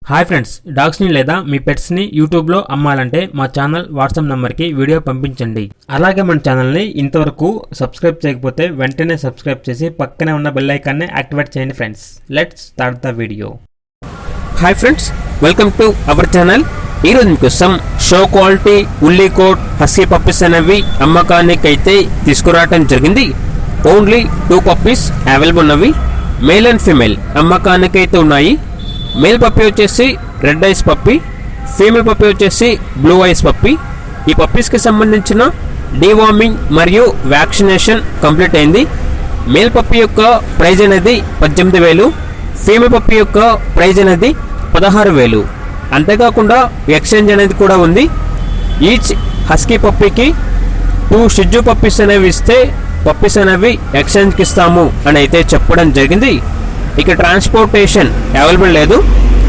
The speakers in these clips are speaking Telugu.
హాయ్ ఫ్రెండ్స్, డాగ్స్ని లేదా మీ పెట్స్ని యూట్యూబ్లో అమ్మాలంటే మా ఛానల్ వాట్సాప్ నెంబర్కి వీడియో పంపించండి. అలాగే మన ఛానల్ని ఇంతవరకు సబ్స్క్రైబ్ చేయకపోతే వెంటనే సబ్స్క్రైబ్ చేసి పక్కనే ఉన్న బెల్ ఐకాన్ని యాక్టివేట్ చేయండి friends. Let's start the video. Hi friends, welcome to our channel. ఈరోజు మీకోసం show quality woolly coat husky puppies అనేవి అమ్మకానికి అయితే తీసుకురావడం జరిగింది. ఓన్లీ 2 పప్పీస్ అవైలబుల్ ఉన్నవి. మేల్ అండ్ ఫీమేల్ అమ్మకానికి అయితే ఉన్నాయి. మేల్ పప్పీ వచ్చేసి red eyes puppy, female puppy వచ్చేసి బ్లూ ఐస్ పప్పీ. ఈ పప్పీస్కి సంబంధించిన డీవార్మింగ్ మరియు వ్యాక్సినేషన్ కంప్లీట్ అయింది. మేల్ పప్పీ యొక్క ప్రైజ్ అనేది 18,000, ఫీమేల్ పప్పీ యొక్క ప్రైజ్ అనేది 16,000. అంతేకాకుండా ఎక్స్చేంజ్ అనేది కూడా ఉంది. ఈచ్ హస్కీ పప్పీకి 2 షిజ్జు పప్పీస్ అనేవి ఇస్తే పప్పీస్ అనేవి ఎక్స్చేంజ్కి ఇస్తాము అని అయితే చెప్పడం జరిగింది. ఇక ట్రాన్స్పోర్టేషన్ అవైలబుల్ లేదు.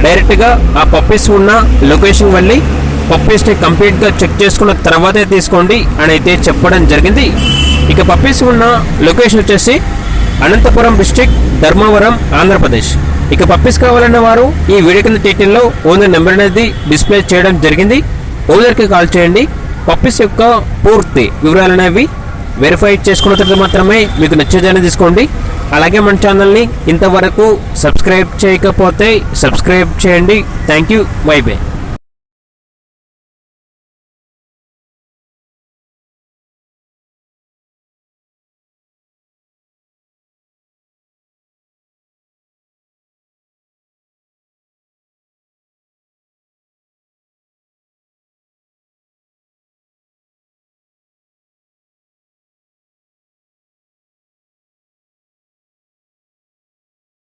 డైరెక్ట్గా ఆ పప్పీస్ ఉన్న లొకేషన్ వెళ్ళి పప్పీస్ని కంప్లీట్గా చెక్ చేసుకున్న తర్వాతే తీసుకోండి అని అయితే చెప్పడం జరిగింది. ఇక పప్పీస్ ఉన్న లొకేషన్ వచ్చేసి అనంతపురం డిస్ట్రిక్ట్, ధర్మవరం, ఆంధ్రప్రదేశ్. ఇక పప్పీస్ కావాలన్న వారు ఈ వీడియో కింద టైటిల్లో ఓనర్ నెంబర్ అనేది డిస్ప్లే చేయడం జరిగింది. ఓనర్కి కాల్ చేయండి. పప్పీస్ యొక్క పూర్తి వివరాలు అనేవి వెరిఫై చేసుకున్న తర్వాత మాత్రమే మీకు నచ్చేదాన్ని తీసుకోండి. అలాగే మన ఛానల్ని ఇంతవరకు సబ్స్క్రైబ్ చేయకపోతే సబ్స్క్రైబ్ చేయండి. Thank you. By by.